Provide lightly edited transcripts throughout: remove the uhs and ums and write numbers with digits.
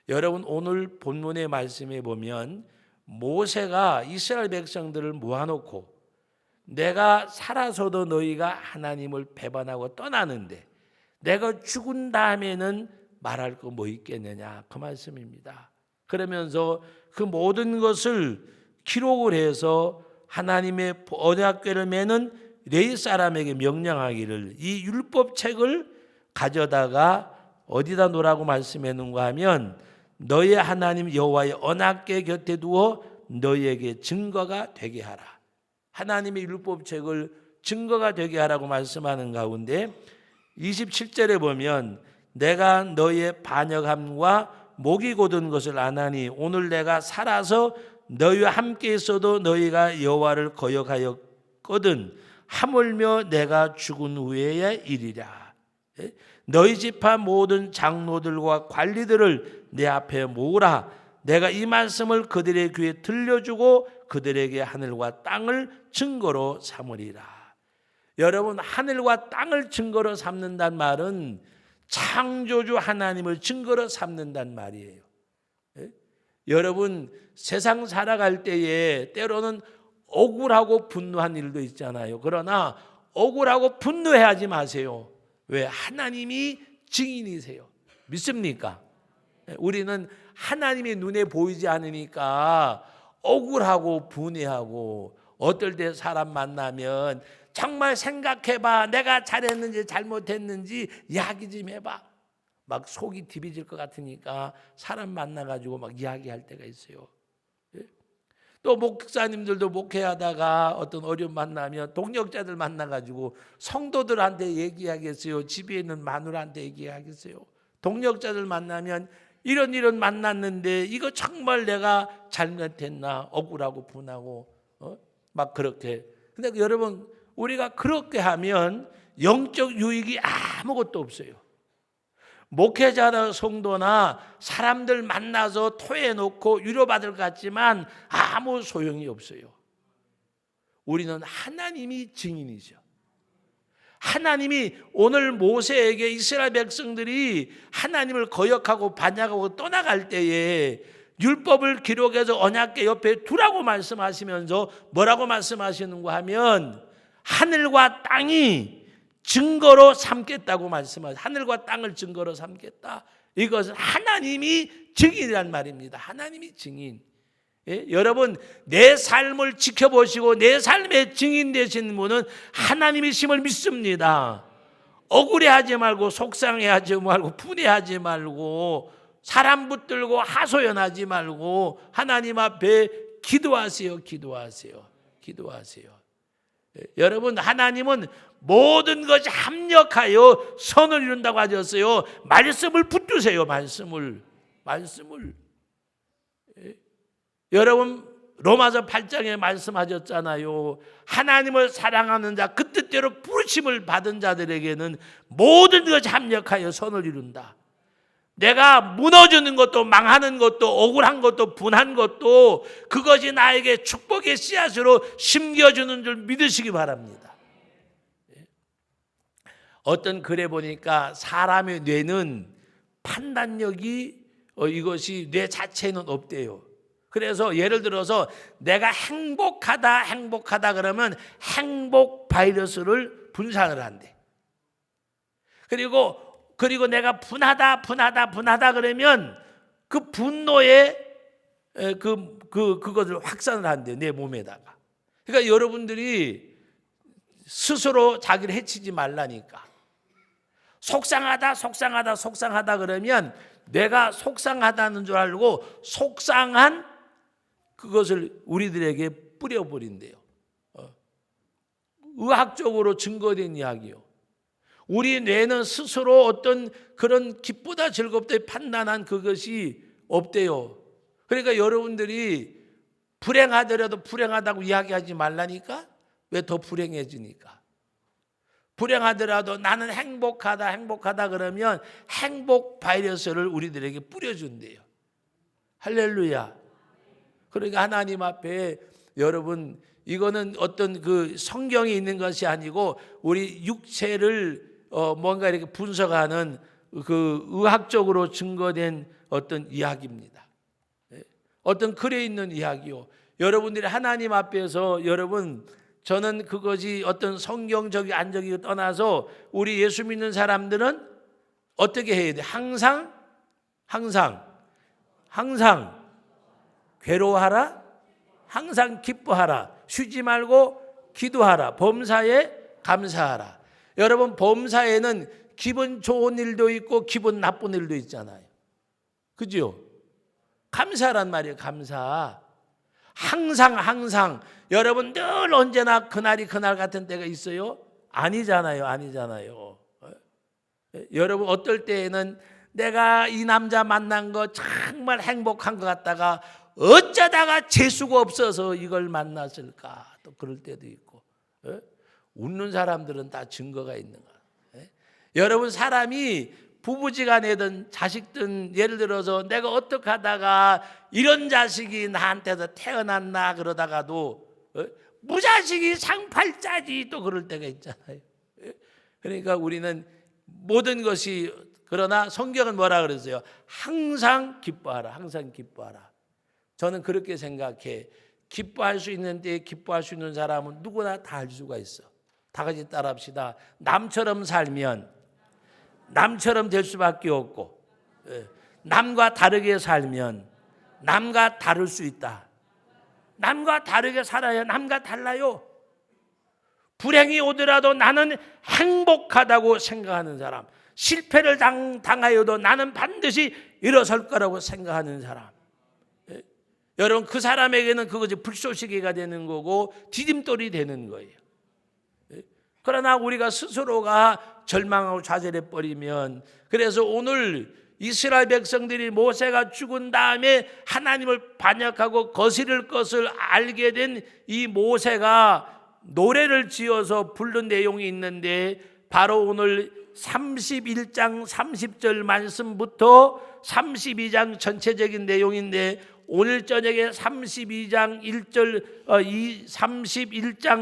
여러분, 오늘 본문의 말씀에 보면 모세가 이스라엘 백성들을 모아놓고 내가 살아서도 너희가 하나님을 배반하고 떠나는데 내가 죽은 다음에는 말할 거 뭐 있겠느냐, 그 말씀입니다. 그러면서 그 모든 것을 기록을 해서 하나님의 언약궤를 매는 레위 사람에게 명령하기를, 이 율법책을 가져다가 어디다 놓으라고 말씀했는가 하면 너희 하나님 여호와의 언약궤 곁에 두어 너희에게 증거가 되게 하라. 하나님의 율법책을 증거가 되게 하라고 말씀하는 가운데 27절에 보면 내가 너희의 반역함과 목이 곧은 것을 아나니 오늘 내가 살아서 너희와 함께 있어도 너희가 여호와를 거역하였거든 하물며 내가 죽은 후에의 일이라. 너희 지파 모든 장로들과 관리들을 내 앞에 모으라. 내가 이 말씀을 그들의 귀에 들려주고 그들에게 하늘과 땅을 증거로 삼으리라. 여러분, 하늘과 땅을 증거로 삼는단 말은 창조주 하나님을 증거로 삼는단 말이에요. 여러분, 세상 살아갈 때에 때로는 억울하고 분노한 일도 있잖아요. 그러나 억울하고 분노해하지 마세요. 왜? 하나님이 증인이세요. 믿습니까? 우리는 하나님의 눈에 보이지 않으니까 억울하고 분해하고, 어떨 때 사람 만나면 정말 생각해봐, 내가 잘했는지 잘못했는지 이야기 좀 해봐. 막 속이 디비질 것 같으니까 사람 만나가지고 막 이야기할 때가 있어요. 또 목사님들도 목회하다가 어떤 어려움 만나면 동역자들 만나가지고 성도들한테 얘기하겠어요? 집에 있는 마누라한테 얘기하겠어요? 동역자들 만나면 이런 만났는데 이거 정말 내가 잘못했나, 억울하고 분하고 막 그렇게. 근데 여러분, 우리가 그렇게 하면 영적 유익이 아무것도 없어요. 목회자나 성도나 사람들 만나서 토해놓고 위로받을 것 같지만 아무 소용이 없어요. 우리는 하나님이 증인이죠. 하나님이 오늘 모세에게 이스라엘 백성들이 하나님을 거역하고 반역하고 떠나갈 때에 율법을 기록해서 언약궤 옆에 두라고 말씀하시면서 뭐라고 말씀하시는가 하면 하늘과 땅이 증거로 삼겠다고 말씀하세요. 하늘과 땅을 증거로 삼겠다. 이것은 하나님이 증인이란 말입니다. 하나님이 증인. 여러분, 내 삶을 지켜보시고 내 삶의 증인 되시는 분은 하나님이심을 믿습니다. 억울해하지 말고, 속상해하지 말고, 분해하지 말고, 사람 붙들고 하소연하지 말고 하나님 앞에 기도하세요. 기도하세요. 여러분, 하나님은 모든 것이 합력하여 선을 이룬다고 하셨어요. 말씀을 붙드세요. 말씀을. 여러분, 로마서 8장에 말씀하셨잖아요. 하나님을 사랑하는 자, 그 뜻대로 부르심을 받은 자들에게는 모든 것이 합력하여 선을 이룬다. 내가 무너지는 것도, 망하는 것도, 억울한 것도, 분한 것도 그것이 나에게 축복의 씨앗으로 심겨주는 줄 믿으시기 바랍니다. 어떤 글에 보니까 사람의 뇌는 판단력이 이것이 뇌 자체에는 없대요. 그래서 예를 들어서 내가 행복하다 그러면 행복 바이러스를 분산을 한대. 그리고 내가 분하다 그러면 그 분노의 그것을 확산을 한대, 내 몸에다가. 그러니까 여러분들이 스스로 자기를 해치지 말라니까. 속상하다 그러면 내가 속상하다는 줄 알고 속상한 그것을 우리들에게 뿌려버린대요. 의학적으로 증거된 이야기요. 우리 뇌는 스스로 어떤 그런 기쁘다 즐겁다 판단한 그것이 없대요. 그러니까 여러분들이 불행하더라도 불행하다고 이야기하지 말라니까. 왜? 더 불행해지니까. 불행하더라도 나는 행복하다 그러면 행복 바이러스를 우리들에게 뿌려준대요. 할렐루야. 그러니까 하나님 앞에 여러분, 이거는 어떤 그 성경에 있는 것이 아니고 우리 육체를 뭔가 이렇게 분석하는 그 의학적으로 증거된 어떤 이야기입니다. 어떤 글에 있는 이야기요. 여러분들이 하나님 앞에서 여러분 저는 그것이 어떤 성경적이 안적이 떠나서 우리 예수 믿는 사람들은 어떻게 해야 돼? 항상 괴로워하라, 항상 기뻐하라, 쉬지 말고 기도하라, 범사에 감사하라. 여러분 범사에는 기분 좋은 일도 있고 기분 나쁜 일도 있잖아요. 그죠? 감사란 말이에요. 감사. 항상 여러분 늘 언제나 그날이 그날 같은 때가 있어요? 아니잖아요. 여러분 어떨 때에는 내가 이 남자 만난 거 정말 행복한 것 같다가 어쩌다가 재수가 없어서 이걸 만났을까 또 그럴 때도 있고. 웃는 사람들은 다 증거가 있는 거예요. 여러분 사람이 부부지간에든 자식든 예를 들어서 내가 어떻게 하다가 이런 자식이 나한테서 태어났나 그러다가도 무자식이 상팔자지 또 그럴 때가 있잖아요. 그러니까 우리는 모든 것이 그러나 성경은 뭐라 그랬어요? 항상 기뻐하라. 저는 그렇게 생각해. 기뻐할 수 있는 때에 기뻐할 수 있는 사람은 누구나 다 할 수가 있어. 다 같이 따라합시다. 남처럼 살면 남처럼 될 수밖에 없고, 남과 다르게 살면 남과 다를 수 있다. 남과 다르게 살아야 남과 달라요. 불행이 오더라도 나는 행복하다고 생각하는 사람, 실패를 당하여도 나는 반드시 일어설 거라고 생각하는 사람. 여러분 그 사람에게는 그것이 불쏘시개가 되는 거고 디딤돌이 되는 거예요. 그러나 우리가 스스로가 절망하고 좌절해 버리면, 그래서 오늘 이스라엘 백성들이 모세가 죽은 다음에 하나님을 반역하고 거스릴 것을 알게 된 이 모세가 노래를 지어서 부른 내용이 있는데, 바로 오늘 31장 30절 말씀부터 32장 전체적인 내용인데, 오늘 저녁에 31장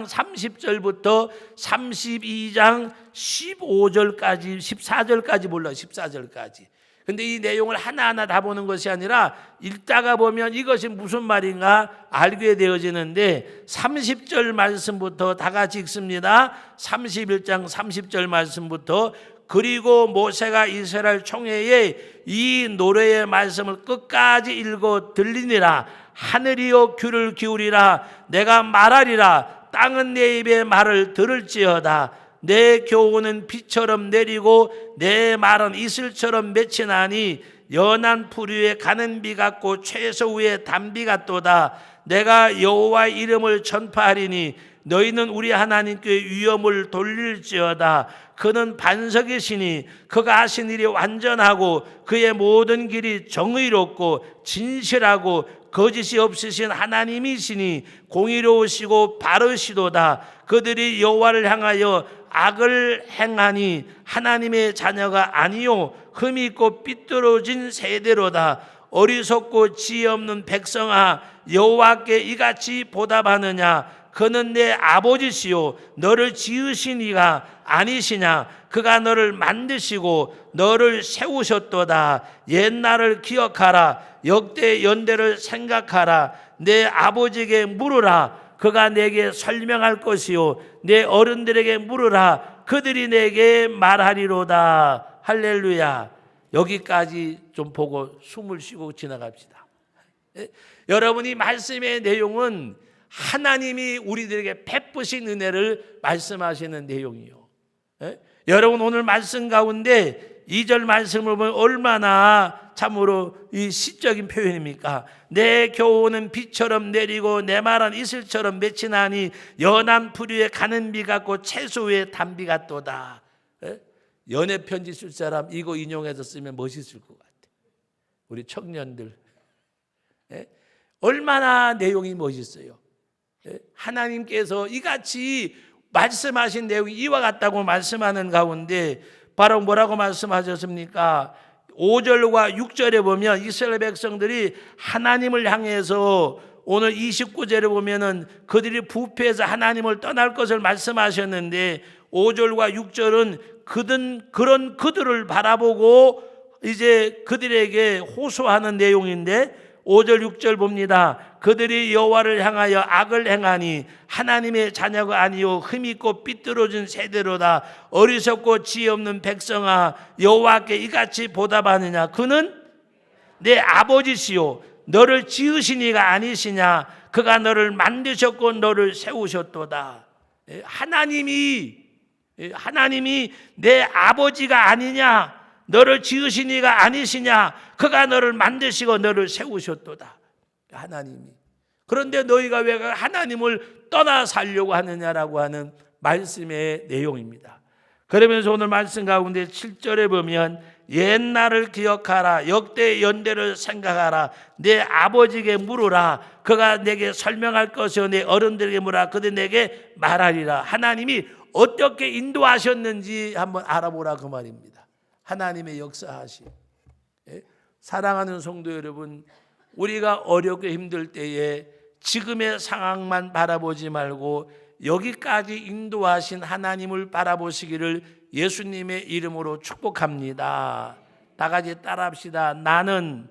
30절부터 32장 14절까지. 근데 이 내용을 하나하나 다 보는 것이 아니라 읽다가 보면 이것이 무슨 말인가 알게 되어지는데, 30절 말씀부터 다 같이 읽습니다. 31장 30절 말씀부터. 그리고 모세가 이스라엘 총회에 이 노래의 말씀을 끝까지 읽어 들리니라. 하늘이여 귀를 기울이라. 내가 말하리라. 땅은 내 입의 말을 들을지어다. 내 교훈은 비처럼 내리고 내 말은 이슬처럼 맺히나니, 연한 풀 위에 가는 비 같고 채소 위에 단비 같도다. 내가 여호와의 이름을 전파하리니 너희는 우리 하나님께 위엄을 돌릴지어다. 그는 반석이시니 그가 하신 일이 완전하고 그의 모든 길이 정의롭고 진실하고 거짓이 없으신 하나님이시니 공의로우시고 바르시도다. 그들이 여호와를 향하여 악을 행하니 하나님의 자녀가 아니요 흠이 있고 삐뚤어진 세대로다. 어리석고 지혜 없는 백성아, 여호와께 이같이 보답하느냐? 그는 내 아버지시요 너를 지으신 이가 아니시냐? 그가 너를 만드시고 너를 세우셨도다. 옛날을 기억하라. 역대 연대를 생각하라. 내 아버지에게 물으라. 그가 내게 설명할 것이요 내 어른들에게 물으라. 그들이 내게 말하리로다. 할렐루야. 여기까지 좀 보고 숨을 쉬고 지나갑시다. 여러분이 말씀의 내용은 하나님이 우리들에게 베푸신 은혜를 말씀하시는 내용이요. 여러분 오늘 말씀 가운데 2절 말씀을 보면 얼마나 참으로 이 시적인 표현입니까? 내 교훈은 비처럼 내리고 내 말은 이슬처럼 맺히나니, 연한 풀 위에 가는 비 같고 채소 위에 단비 같도다. 연애 편지 쓸 사람 이거 인용해서 쓰면 멋있을 것 같아. 우리 청년들 얼마나 내용이 멋있어요. 하나님께서 이같이 말씀하신 내용이 이와 같다고 말씀하는 가운데 바로 뭐라고 말씀하셨습니까? 5절과 6절에 보면 이스라엘 백성들이 하나님을 향해서, 오늘 29절에 보면은 그들이 부패해서 하나님을 떠날 것을 말씀하셨는데 5절과 6절은 그런 그들을 바라보고 이제 그들에게 호소하는 내용인데 5절 6절 봅니다. 그들이 여호와를 향하여 악을 행하니 하나님의 자녀가 아니요 흠있고 삐뚤어진 세대로다. 어리석고 지혜 없는 백성아, 여호와께 이같이 보답하느냐? 그는 내 아버지시요 너를 지으신 이가 아니시냐? 그가 너를 만드셨고 너를 세우셨도다. 하나님이 내 아버지가 아니냐? 너를 지으신 이가 아니시냐? 그가 너를 만드시고 너를 세우셨도다. 하나님이. 그런데 너희가 왜 하나님을 떠나 살려고 하느냐라고 하는 말씀의 내용입니다. 그러면서 오늘 말씀 가운데 7절에 보면 옛날을 기억하라. 역대 연대를 생각하라. 내 아버지에게 물으라. 그가 내게 설명할 것이요 내 어른들에게 물으라. 그들 내게 말하리라. 하나님이 어떻게 인도하셨는지 한번 알아보라 그 말입니다. 하나님의 역사하심. 사랑하는 성도 여러분, 우리가 어렵고 힘들 때에 지금의 상황만 바라보지 말고 여기까지 인도하신 하나님을 바라보시기를 예수님의 이름으로 축복합니다. 다 같이 따라합시다. 나는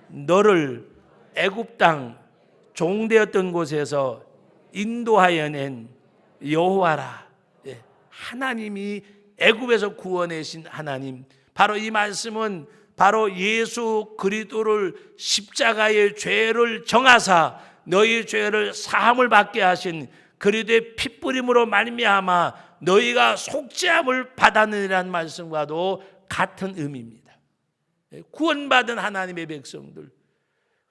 너를 애굽 땅 종되었던 곳에서 인도하여 낸 여호와라. 하나님이 애굽에서 구원하신 하나님. 바로 이 말씀은 바로 예수 그리스도를 십자가의 죄를 정하사 너희 죄를 사함을 받게 하신 그리스도의 핏부림으로 말미암아 너희가 속죄함을 받았느니라는 말씀과도 같은 의미입니다. 구원받은 하나님의 백성들.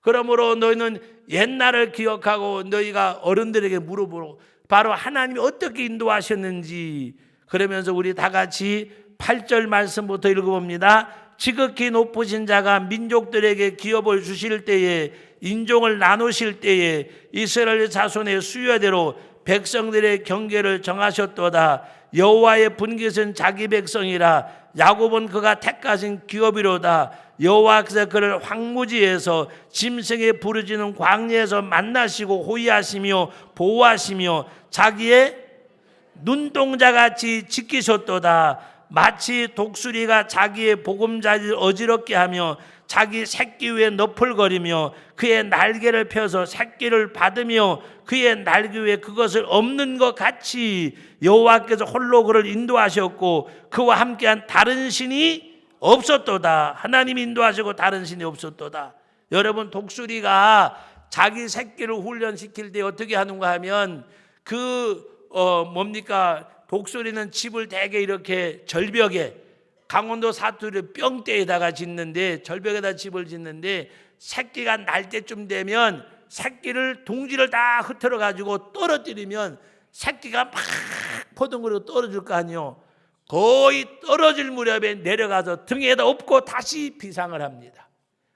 그러므로 너희는 옛날을 기억하고 너희가 어른들에게 물어보고 바로 하나님이 어떻게 인도하셨는지. 그러면서 우리 다 같이 8절 말씀부터 읽어봅니다. 지극히 높으신 자가 민족들에게 기업을 주실 때에 인종을 나누실 때에 이스라엘 자손의 수요대로 백성들의 경계를 정하셨도다. 여호와의 분깃은 자기 백성이라. 야곱은 그가 택하신 기업이로다. 여호와께서 그를 황무지에서 짐승에 부르짖는 광야에서 만나시고 호위하시며 보호하시며 자기의 눈동자같이 지키셨도다. 마치 독수리가 자기의 보금자리를 어지럽게 하며 자기 새끼 위에 너풀거리며 그의 날개를 펴서 새끼를 받으며 그의 날개 위에 그것을 엎는 것 같이 여호와께서 홀로 그를 인도하셨고 그와 함께한 다른 신이 없었도다. 하나님이 인도하시고 다른 신이 없었도다. 여러분, 독수리가 자기 새끼를 훈련시킬 때 어떻게 하는가 하면 독수리는 집을 대개 이렇게 절벽에, 강원도 사투리 뿅대에다가 짓는데, 절벽에다 집을 짓는데 새끼가 날 때쯤 되면 새끼를 둥지를 다 흐트러 가지고 떨어뜨리면 새끼가 막 포동거리고 떨어질 거 아니요. 거의 떨어질 무렵에 내려가서 등에다 업고 다시 비상을 합니다.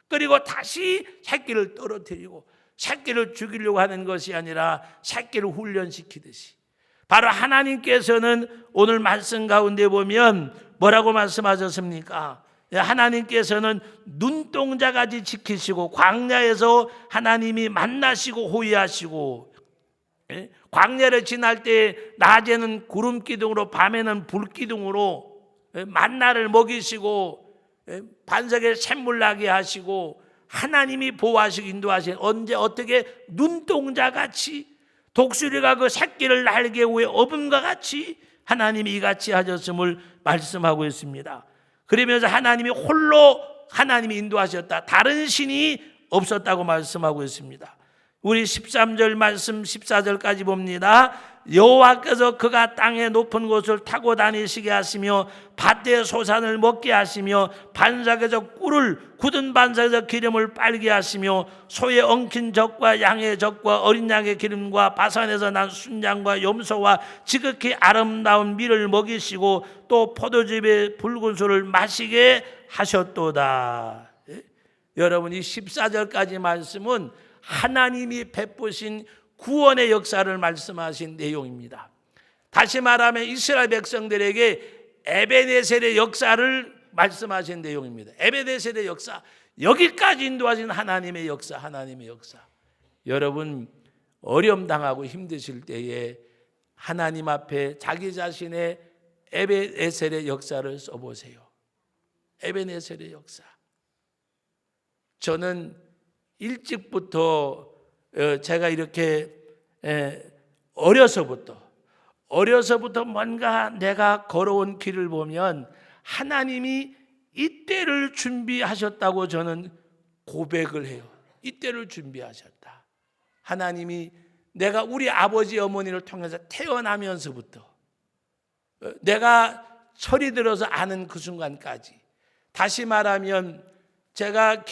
그리고 다시 새끼를 떨어뜨리고, 새끼를 죽이려고 하는 것이 아니라 새끼를 훈련시키듯이, 바로 하나님께서는 오늘 말씀 가운데 보면 뭐라고 말씀하셨습니까? 하나님께서는 눈동자같이 지키시고 광야에서 하나님이 만나시고 호위하시고, 광야를 지날 때 낮에는 구름 기둥으로 밤에는 불 기둥으로 만나를 먹이시고 반석에 샘물 나게 하시고 하나님이 보호하시고 인도하시고, 언제 어떻게 눈동자같이 독수리가 그 새끼를 날개 위에 업음과 같이 하나님이 이같이 하셨음을 말씀하고 있습니다. 그러면서 하나님이 홀로 하나님이 인도하셨다. 다른 신이 없었다고 말씀하고 있습니다. 우리 13절 말씀 14절까지 봅니다. 여호와께서 그가 땅의 높은 곳을 타고 다니시게 하시며 밭의 소산을 먹게 하시며 반석에서 꿀을, 굳은 반석에서 기름을 빨게 하시며 소의 엉킨 젖과 양의 젖과 어린 양의 기름과 바산에서 난 순양과 염소와 지극히 아름다운 밀을 먹이시고 또 포도즙의 붉은 술을 마시게 하셨도다. 여러분, 이 14절까지 말씀은 하나님이 베푸신 구원의 역사를 말씀하신 내용입니다. 다시 말하면 이스라엘 백성들에게 에베네셀의 역사를 말씀하신 내용입니다. 에베네셀의 역사, 여기까지 인도하신 하나님의 역사, 하나님의 역사. 여러분, 어려움 당하고 힘드실 때에 하나님 앞에 자기 자신의 에베네셀의 역사를 써보세요. 에베네셀의 역사. 저는 일찍부터 제가 이렇게 어려서부터 뭔가 내가 걸어온 길을 보면 하나님이 이때를 준비하셨다고 저는 고백을 해요. 이때를 준비하셨다. 하나님이 내가 우리 아버지 어머니를 통해서 태어나면서부터 내가 철이 들어서 아는 그 순간까지, 다시 말하면 제가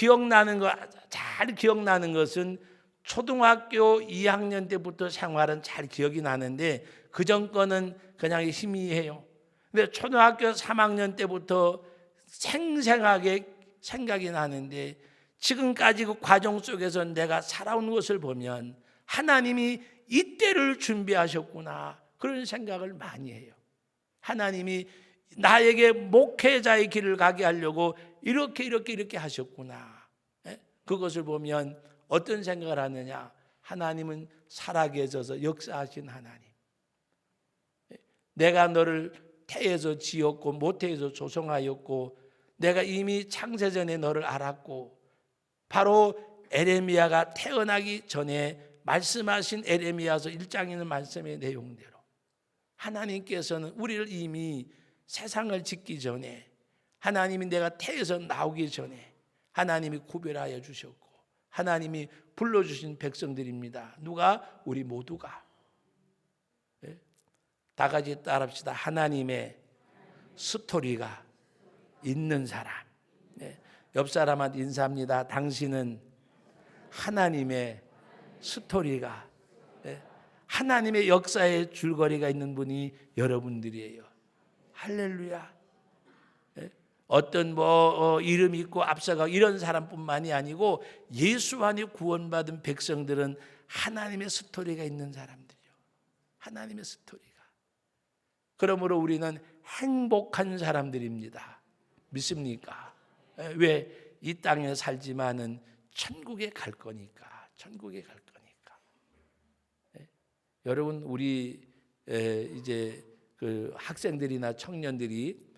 잘 기억나는 것은 초등학교 2학년 때부터 생활은 잘 기억이 나는데 그 전 거는 그냥 희미해요. 근데 초등학교 3학년 때부터 생생하게 생각이 나는데 지금까지 그 과정 속에서 내가 살아온 것을 보면 하나님이 이때를 준비하셨구나, 그런 생각을 많이 해요. 하나님이 나에게 목회자의 길을 가게 하려고 이렇게 하셨구나. 그것을 보면 어떤 생각을 하느냐? 하나님은 살아계셔서 역사하신 하나님. 내가 너를 태에서 지었고 모태에서 조성하였고 내가 이미 창세전에 너를 알았고, 바로 에레미야가 태어나기 전에 말씀하신 에레미야서 1장에 있는 말씀의 내용대로 하나님께서는 우리를 이미 세상을 짓기 전에, 하나님이 내가 태에서 나오기 전에 하나님이 구별하여 주셨고 하나님이 불러주신 백성들입니다. 누가? 우리 모두가. 다 같이 따라합시다. 하나님의 스토리가 있는 사람. 옆 사람한테 인사합니다. 당신은 하나님의 스토리가, 하나님의 역사의 줄거리가 있는 분이 여러분들이에요. 할렐루야. 어떤 이름 있고 앞서가 이런 사람뿐만이 아니고 예수 안에 구원받은 백성들은 하나님의 스토리가 있는 사람들이요. 하나님의 스토리가. 그러므로 우리는 행복한 사람들입니다. 믿습니까? 왜? 이 땅에 살지만은 천국에 갈 거니까. 천국에 갈 거니까. 여러분, 우리 이제 그 학생들이나 청년들이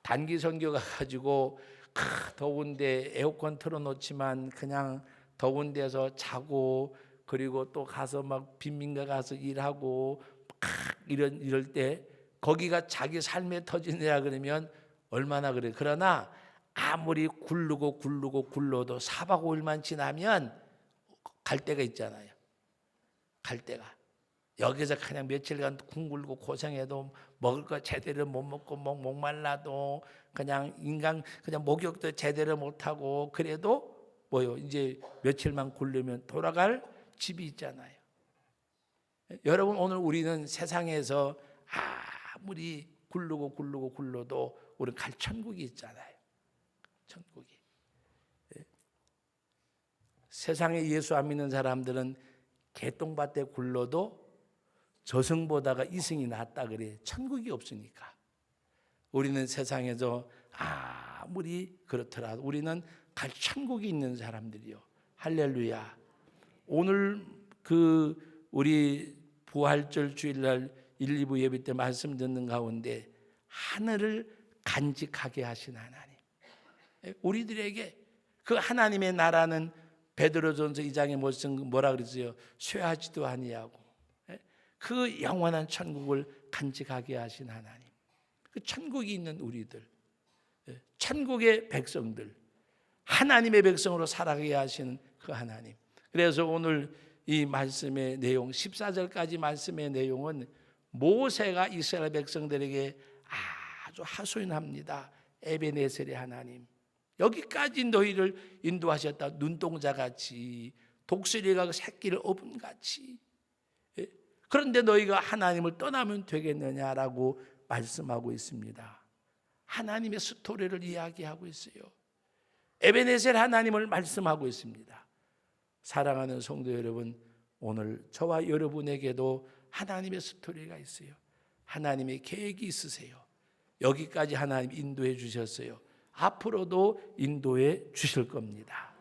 단기 선교 가가지고 더운데 에어컨 틀어놓지만 그냥 더운 데서 자고, 그리고 또 가서 막 빈민가 가서 일하고 이럴 때 거기가 자기 삶의 터지느냐 그러면 얼마나 그래. 그러나 아무리 굴러도 4박 5일만 지나면 갈 데가 있잖아요. 갈 데가. 여기서 그냥 며칠간 굶고 고생해도 먹을 거 제대로 못 먹고 목말라도 그냥 그냥 목욕도 제대로 못 하고 그래도 이제 며칠만 굴르면 돌아갈 집이 있잖아요. 여러분, 오늘 우리는 세상에서 아무리 굴러도 우리는 갈 천국이 있잖아요. 천국이. 세상에 예수 안 믿는 사람들은 개똥밭에 굴러도 저승보다가 이승이 낫다 그래. 천국이 없으니까. 우리는 세상에서 아무리 그렇더라도 우리는 갈 천국이 있는 사람들이요. 할렐루야. 오늘 우리 부활절 주일날 1, 2부 예배 때 말씀 듣는 가운데 하늘을 간직하게 하신 하나님, 우리들에게 그 하나님의 나라는 베드로전서 2장에 뭐라 그랬어요? 쇠하지도 아니하고 그 영원한 천국을 간직하게 하신 하나님, 그 천국이 있는 우리들, 천국의 백성들, 하나님의 백성으로 살아가게 하시는 그 하나님. 그래서 오늘 이 말씀의 내용 14절까지 말씀의 내용은 모세가 이스라엘 백성들에게 아주 하소연합니다. 에베네셀의 하나님, 여기까지 너희를 인도하셨다. 눈동자같이, 독수리가 새끼를 업음같이. 그런데 너희가 하나님을 떠나면 되겠느냐라고 말씀하고 있습니다. 하나님의 스토리를 이야기하고 있어요. 에베네셀 하나님을 말씀하고 있습니다. 사랑하는 성도 여러분, 오늘 저와 여러분에게도 하나님의 스토리가 있어요. 하나님의 계획이 있으세요. 여기까지 하나님 인도해 주셨어요. 앞으로도 인도해 주실 겁니다.